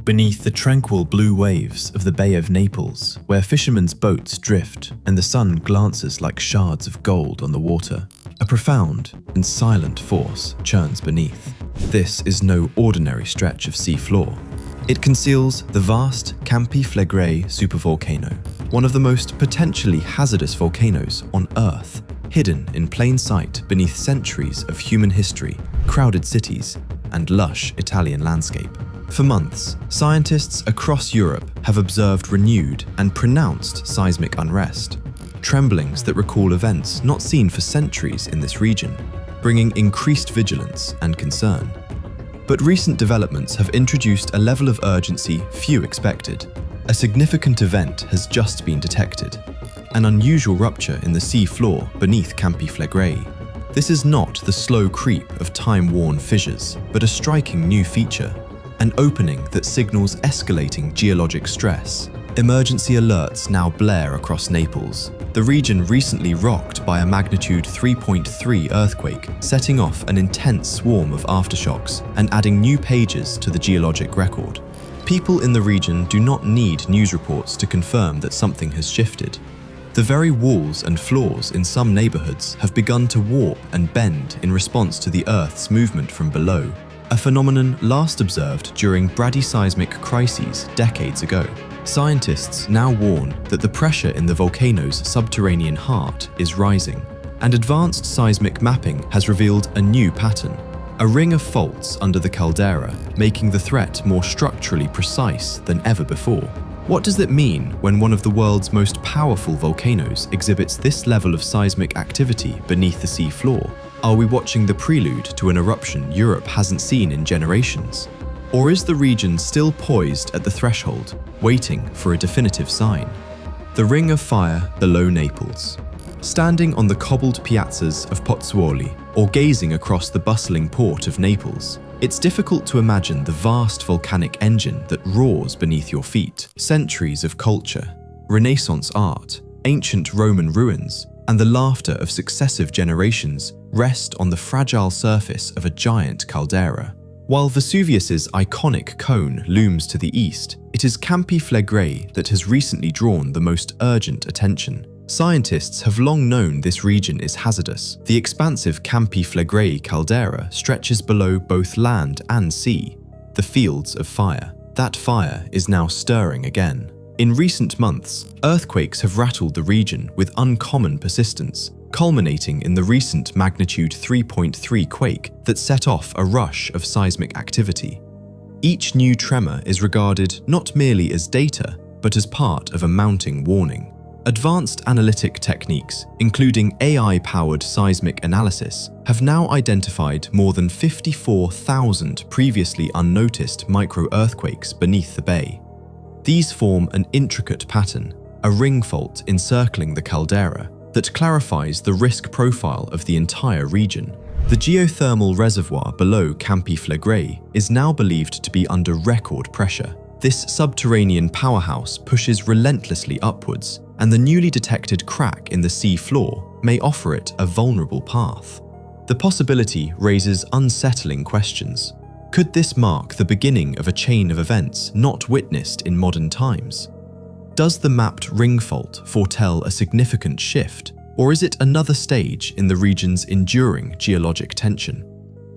beneath the tranquil blue waves of the Bay of Naples, where fishermen's boats drift and the sun glances like shards of gold on the water, a profound and silent force churns beneath. This is no ordinary stretch of seafloor. It conceals the vast Campi Flegrei supervolcano, one of the most potentially hazardous volcanoes on Earth, hidden in plain sight beneath centuries of human history, crowded cities, and lush Italian landscape. For months, scientists across Europe have observed renewed and pronounced seismic unrest, tremblings that recall events not seen for centuries in this region, bringing increased vigilance and concern. But recent developments have introduced a level of urgency few expected. A significant event has just been detected, an unusual rupture in the sea floor beneath Campi Flegrei. This is not the slow creep of time-worn fissures, but a striking new feature, an opening that signals escalating geologic stress. Emergency alerts now blare across Naples. The region recently rocked by a magnitude 3.3 earthquake, setting off an intense swarm of aftershocks and adding new pages to the geologic record. People in the region do not need news reports to confirm that something has shifted. The very walls and floors in some neighborhoods have begun to warp and bend in response to the Earth's movement from below, a phenomenon last observed during bradyseismic crises decades ago. Scientists now warn that the pressure in the volcano's subterranean heart is rising, and advanced seismic mapping has revealed a new pattern, a ring of faults under the caldera, making the threat more structurally precise than ever before. What does it mean when one of the world's most powerful volcanoes exhibits this level of seismic activity beneath the sea floor? Are we watching the prelude to an eruption Europe hasn't seen in generations? Or is the region still poised at the threshold, waiting for a definitive sign? The Ring of Fire below Naples. Standing on the cobbled piazzas of Pozzuoli, or gazing across the bustling port of Naples, it's difficult to imagine the vast volcanic engine that roars beneath your feet. Centuries of culture, Renaissance art, ancient Roman ruins, and the laughter of successive generations rest on the fragile surface of a giant caldera. While Vesuvius's iconic cone looms to the east, it is Campi Flegrei that has recently drawn the most urgent attention. Scientists have long known this region is hazardous. The expansive Campi Flegrei caldera stretches below both land and sea, the fields of fire. That fire is now stirring again. In recent months, earthquakes have rattled the region with uncommon persistence, culminating in the recent magnitude 3.3 quake that set off a rush of seismic activity. Each new tremor is regarded not merely as data, but as part of a mounting warning. Advanced analytic techniques, including AI-powered seismic analysis, have now identified more than 54,000 previously unnoticed micro-earthquakes beneath the bay. These form an intricate pattern, a ring fault encircling the caldera, that clarifies the risk profile of the entire region. The geothermal reservoir below Campi Flegrei is now believed to be under record pressure. This subterranean powerhouse pushes relentlessly upwards, and the newly detected crack in the sea floor may offer it a vulnerable path. The possibility raises unsettling questions. Could this mark the beginning of a chain of events not witnessed in modern times? Does the mapped ring fault foretell a significant shift, or is it another stage in the region's enduring geologic tension?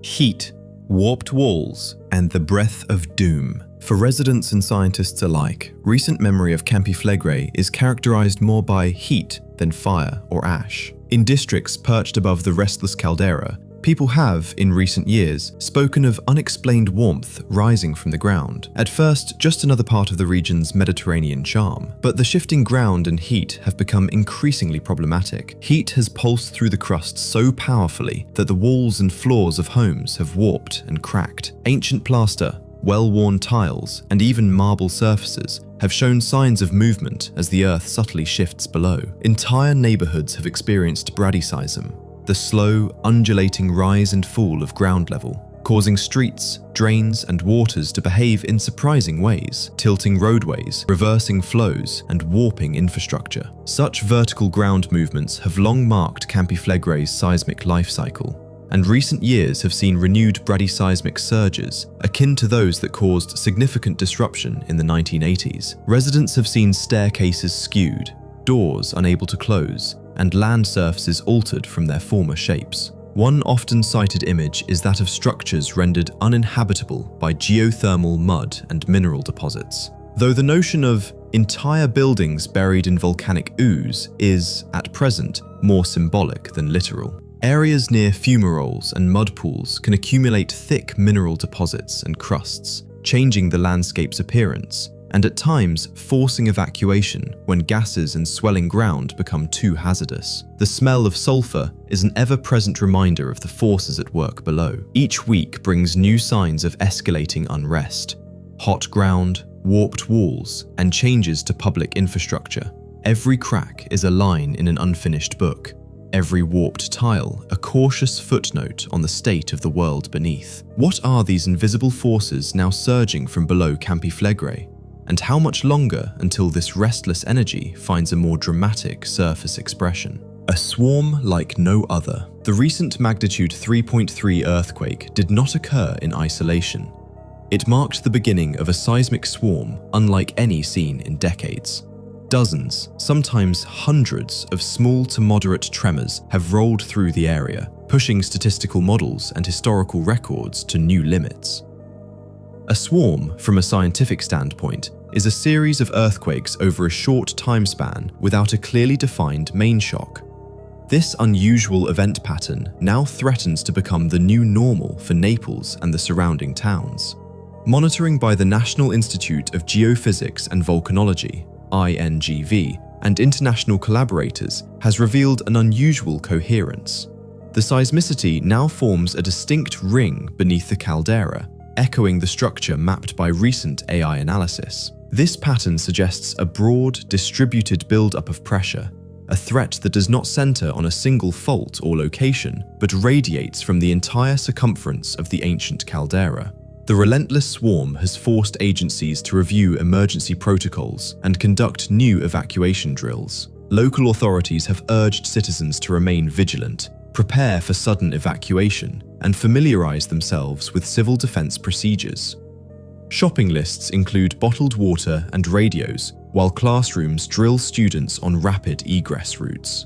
Heat, warped walls, and the breath of doom. For residents and scientists alike, recent memory of Campi Flegrei is characterized more by heat than fire or ash. In districts perched above the restless caldera, people have, in recent years, spoken of unexplained warmth rising from the ground. At first, just another part of the region's Mediterranean charm. But the shifting ground and heat have become increasingly problematic. Heat has pulsed through the crust so powerfully that the walls and floors of homes have warped and cracked. Ancient plaster, well-worn tiles, and even marble surfaces have shown signs of movement as the earth subtly shifts below. Entire neighborhoods have experienced bradyseism, the slow, undulating rise and fall of ground level, causing streets, drains, and waters to behave in surprising ways, tilting roadways, reversing flows, and warping infrastructure. Such vertical ground movements have long marked Campi Flegrei's seismic life cycle. and recent years have seen renewed bradyseismic surges, akin to those that caused significant disruption in the 1980s. Residents have seen staircases skewed, doors unable to close, and land surfaces altered from their former shapes. One often cited image is that of structures rendered uninhabitable by geothermal mud and mineral deposits. Though the notion of entire buildings buried in volcanic ooze is, at present, more symbolic than literal. Areas near fumaroles and mud pools can accumulate thick mineral deposits and crusts, changing the landscape's appearance, and at times forcing evacuation when gases and swelling ground become too hazardous. The smell of sulfur is an ever-present reminder of the forces at work below. Each week brings new signs of escalating unrest: hot ground, warped walls, and changes to public infrastructure. Every crack is a line in an unfinished book. Every warped tile, a cautious footnote on the state of the world beneath. What are these invisible forces now surging from below Campi Flegrei? And how much longer until this restless energy finds a more dramatic surface expression? A swarm like no other. The recent magnitude 3.3 earthquake did not occur in isolation. It marked the beginning of a seismic swarm unlike any seen in decades. Dozens, sometimes hundreds of small to moderate tremors have rolled through the area, pushing statistical models and historical records to new limits. A swarm, from a scientific standpoint, is a series of earthquakes over a short time span without a clearly defined main shock. This unusual event pattern now threatens to become the new normal for Naples and the surrounding towns. Monitoring by the National Institute of Geophysics and Volcanology, INGV, and international collaborators has revealed an unusual coherence. The seismicity now forms a distinct ring beneath the caldera, echoing the structure mapped by recent AI analysis. This pattern suggests a broad, distributed buildup of pressure, a threat that does not center on a single fault or location, but radiates from the entire circumference of the ancient caldera. The relentless swarm has forced agencies to review emergency protocols and conduct new evacuation drills. Local authorities have urged citizens to remain vigilant, prepare for sudden evacuation, and familiarize themselves with civil defense procedures. Shopping lists include bottled water and radios, while classrooms drill students on rapid egress routes.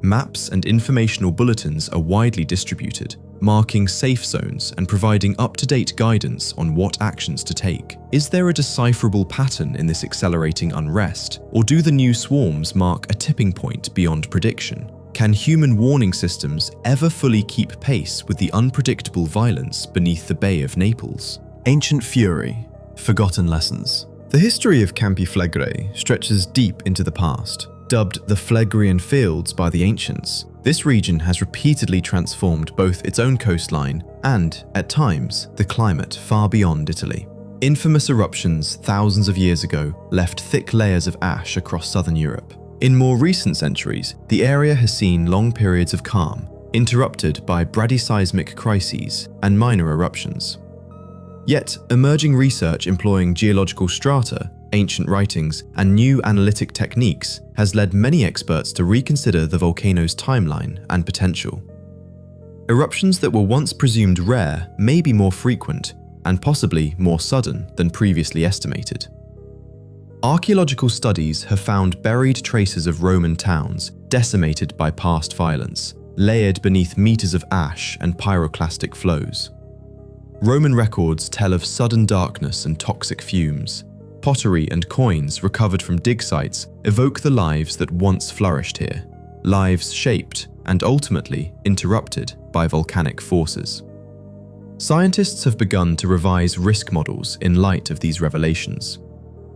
Maps and informational bulletins are widely distributed, marking safe zones and providing up-to-date guidance on what actions to take. Is there a decipherable pattern in this accelerating unrest, or do the new swarms mark a tipping point beyond prediction? Can human warning systems ever fully keep pace with the unpredictable violence beneath the Bay of Naples? Ancient fury, forgotten lessons. The history of Campi Flegrei stretches deep into the past. Dubbed the Phlegrean Fields by the ancients, this region has repeatedly transformed both its own coastline and, at times, the climate far beyond Italy. Infamous eruptions thousands of years ago left thick layers of ash across southern Europe. In more recent centuries, the area has seen long periods of calm, interrupted by bradyseismic crises and minor eruptions. Yet, emerging research employing geological strata, ancient writings, and new analytic techniques has led many experts to reconsider the volcano's timeline and potential. Eruptions that were once presumed rare may be more frequent and possibly more sudden than previously estimated. Archaeological studies have found buried traces of Roman towns decimated by past violence, layered beneath meters of ash and pyroclastic flows. Roman records tell of sudden darkness and toxic fumes. Pottery and coins recovered from dig sites evoke the lives that once flourished here, lives shaped and ultimately interrupted by volcanic forces. Scientists have begun to revise risk models in light of these revelations.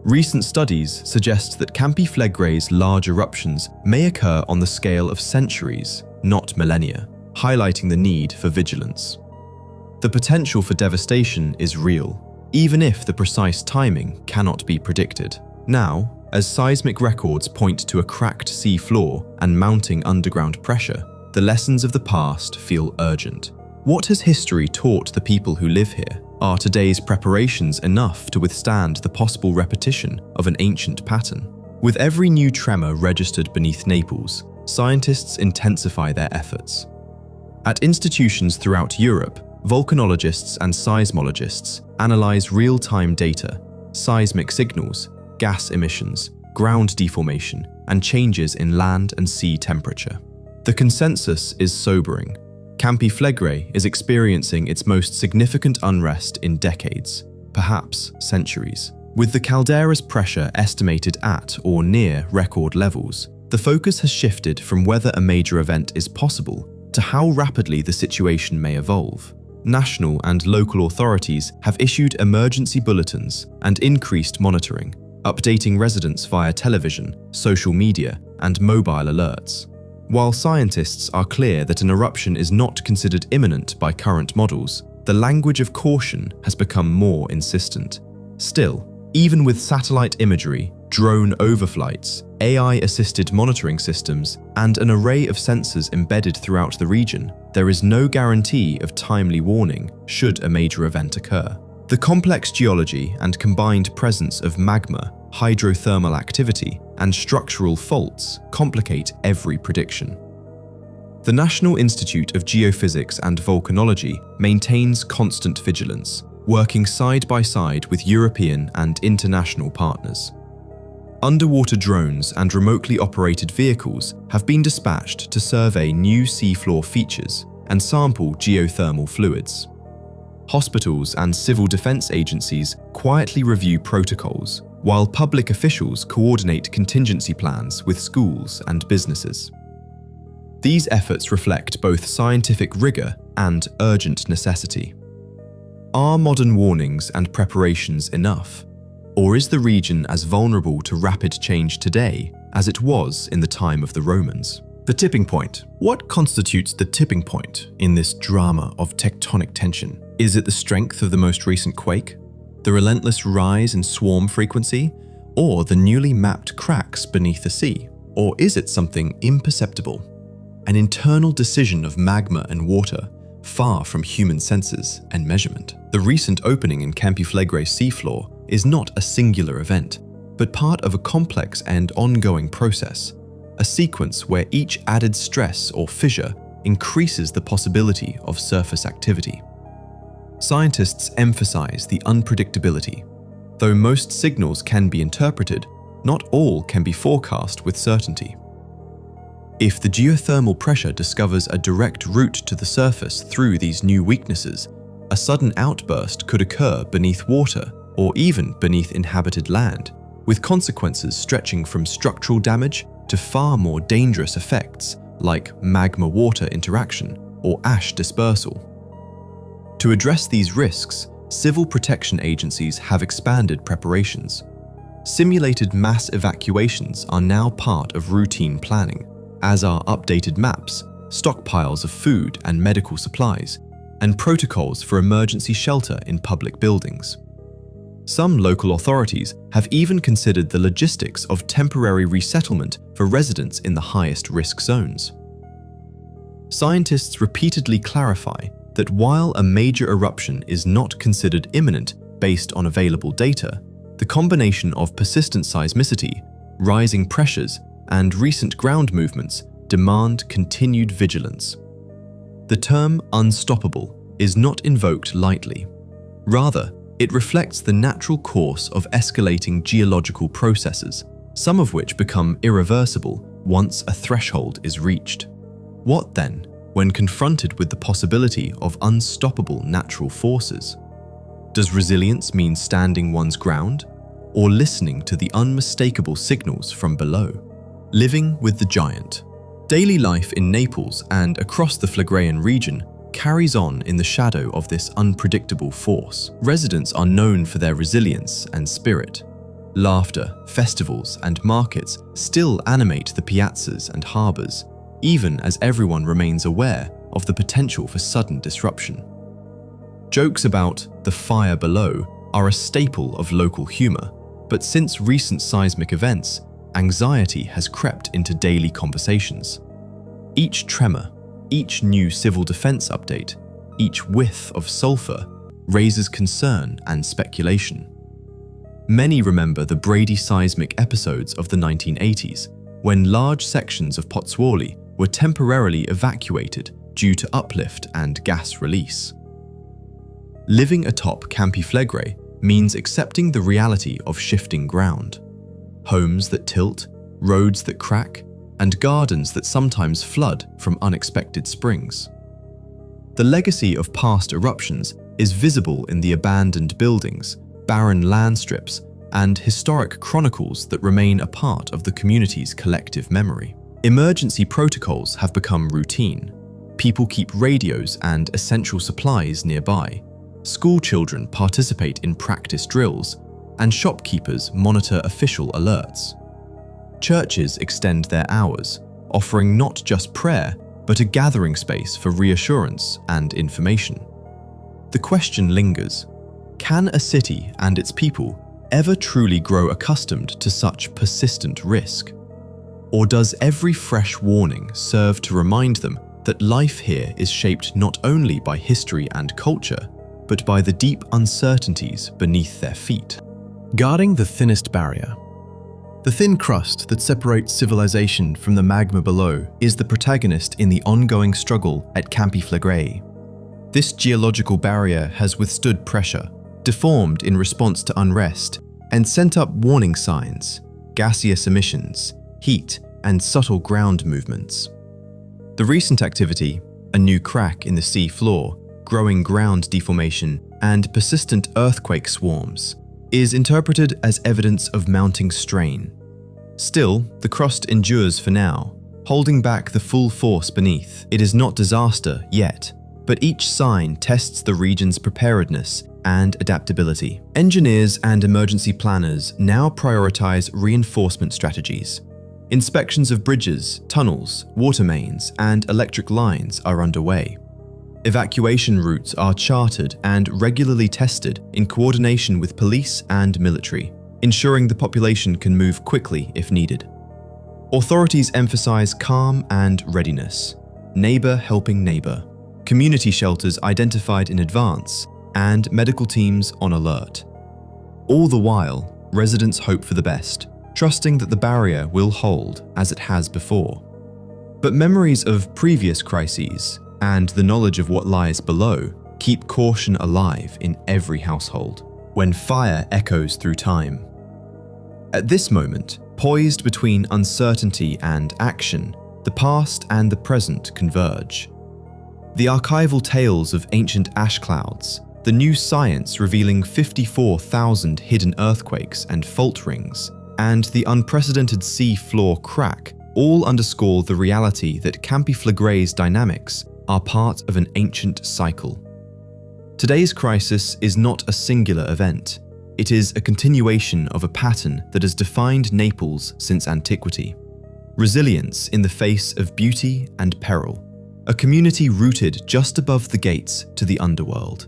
Recent studies suggest that Campi Flegrei's large eruptions may occur on the scale of centuries, not millennia, highlighting the need for vigilance. The potential for devastation is real, even if the precise timing cannot be predicted. Now, as seismic records point to a cracked sea floor and mounting underground pressure, the lessons of the past feel urgent. What has history taught the people who live here? Are today's preparations enough to withstand the possible repetition of an ancient pattern? With every new tremor registered beneath Naples, scientists intensify their efforts. At institutions throughout Europe, volcanologists and seismologists analyze real-time data, seismic signals, gas emissions, ground deformation, and changes in land and sea temperature. The consensus is sobering. Campi Flegrei is experiencing its most significant unrest in decades, perhaps centuries. With the caldera's pressure estimated at or near record levels, the focus has shifted from whether a major event is possible to how rapidly the situation may evolve. National and local authorities have issued emergency bulletins and increased monitoring, updating residents via television, social media, and mobile alerts. While scientists are clear that an eruption is not considered imminent by current models, the language of caution has become more insistent. Still, even with satellite imagery, drone overflights, AI-assisted monitoring systems, and an array of sensors embedded throughout the region, there is no guarantee of timely warning should a major event occur. The complex geology and combined presence of magma, hydrothermal activity, and structural faults complicate every prediction. The National Institute of Geophysics and Volcanology maintains constant vigilance, working side by side with European and international partners. Underwater drones and remotely operated vehicles have been dispatched to survey new seafloor features and sample geothermal fluids. Hospitals and civil defense agencies quietly review protocols, while public officials coordinate contingency plans with schools and businesses. These efforts reflect both scientific rigor and urgent necessity. Are modern warnings and preparations enough? Or is the region as vulnerable to rapid change today as it was in the time of the Romans? The tipping point. What constitutes the tipping point in this drama of tectonic tension? Is it the strength of the most recent quake, the relentless rise in swarm frequency, or the newly mapped cracks beneath the sea? Or is it something imperceptible? An internal decision of magma and water, far from human senses and measurement. The recent opening in Campi Flegrei seafloor is not a singular event, but part of a complex and ongoing process, a sequence where each added stress or fissure increases the possibility of surface activity. Scientists emphasize the unpredictability. Though most signals can be interpreted, not all can be forecast with certainty. If the geothermal pressure discovers a direct route to the surface through these new weaknesses, a sudden outburst could occur beneath water or even beneath inhabited land, with consequences stretching from structural damage to far more dangerous effects like magma-water interaction or ash dispersal. To address these risks, civil protection agencies have expanded preparations. Simulated mass evacuations are now part of routine planning, as are updated maps, stockpiles of food and medical supplies, and protocols for emergency shelter in public buildings. Some local authorities have even considered the logistics of temporary resettlement for residents in the highest risk zones. Scientists repeatedly clarify that while a major eruption is not considered imminent based on available data, the combination of persistent seismicity, rising pressures, and recent ground movements demand continued vigilance. The term unstoppable is not invoked lightly. Rather, it reflects the natural course of escalating geological processes, some of which become irreversible once a threshold is reached. What then, when confronted with the possibility of unstoppable natural forces? Does resilience mean standing one's ground, or listening to the unmistakable signals from below? Living with the giant. Daily life in Naples and across the Phlegreian region carries on in the shadow of this unpredictable force. Residents are known for their resilience and spirit. Laughter, festivals, and markets still animate the piazzas and harbors, even as everyone remains aware of the potential for sudden disruption. Jokes about the fire below are a staple of local humor, but since recent seismic events, anxiety has crept into daily conversations. Each tremor, each new civil defense update, each whiff of sulfur raises concern and speculation. Many remember the bradyseismic episodes of the 1980s, when large sections of Pozzuoli were temporarily evacuated due to uplift and gas release. Living atop Campi Flegrei means accepting the reality of shifting ground. Homes that tilt, roads that crack, and gardens that sometimes flood from unexpected springs. The legacy of past eruptions is visible in the abandoned buildings, barren land strips, and historic chronicles that remain a part of the community's collective memory. Emergency protocols have become routine. People keep radios and essential supplies nearby. School children participate in practice drills, and shopkeepers monitor official alerts. Churches extend their hours, offering not just prayer, but a gathering space for reassurance and information. The question lingers: can a city and its people ever truly grow accustomed to such persistent risk? Or does every fresh warning serve to remind them that life here is shaped not only by history and culture, but by the deep uncertainties beneath their feet? Guarding the thinnest barrier. The thin crust that separates civilization from the magma below is the protagonist in the ongoing struggle at Campi Flegrei. This geological barrier has withstood pressure, deformed in response to unrest, and sent up warning signs: gaseous emissions, heat, and subtle ground movements. The recent activity, a new crack in the sea floor, growing ground deformation, and persistent earthquake swarms, is interpreted as evidence of mounting strain. Still, the crust endures for now, holding back the full force beneath. It is not disaster yet, but each sign tests the region's preparedness and adaptability. Engineers and emergency planners now prioritize reinforcement strategies. Inspections of bridges, tunnels, water mains, and electric lines are underway. Evacuation routes are charted and regularly tested in coordination with police and military, ensuring the population can move quickly if needed. Authorities emphasize calm and readiness, neighbor helping neighbor, community shelters identified in advance, and medical teams on alert. All the while, residents hope for the best, trusting that the barrier will hold as it has before. But memories of previous crises and the knowledge of what lies below keep caution alive in every household when fire echoes through time. At this moment, poised between uncertainty and action, the past and the present converge. The archival tales of ancient ash clouds, the new science revealing 54,000 hidden earthquakes and fault rings, and the unprecedented sea floor crack all underscore the reality that Campi Flegrei's dynamics are part of an ancient cycle. Today's crisis is not a singular event. It is a continuation of a pattern that has defined Naples since antiquity. Resilience in the face of beauty and peril. A community rooted just above the gates to the underworld.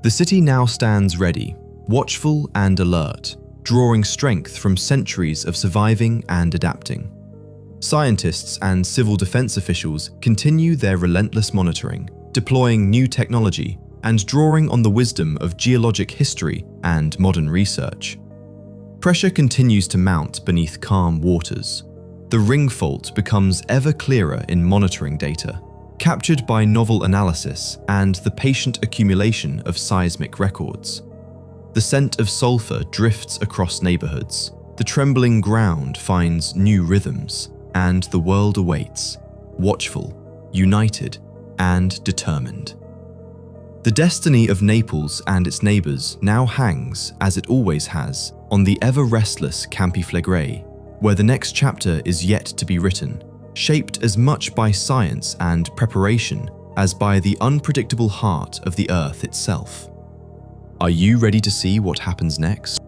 The city now stands ready, watchful and alert, drawing strength from centuries of surviving and adapting. Scientists and civil defense officials continue their relentless monitoring, deploying new technology and drawing on the wisdom of geologic history and modern research. Pressure continues to mount beneath calm waters. The ring fault becomes ever clearer in monitoring data, captured by novel analysis and the patient accumulation of seismic records. The scent of sulfur drifts across neighborhoods. The trembling ground finds new rhythms, and the world awaits, watchful, united, and determined. The destiny of Naples and its neighbors now hangs, as it always has, on the ever-restless Campi Flegrei, where the next chapter is yet to be written, shaped as much by science and preparation as by the unpredictable heart of the earth itself. Are you ready to see what happens next?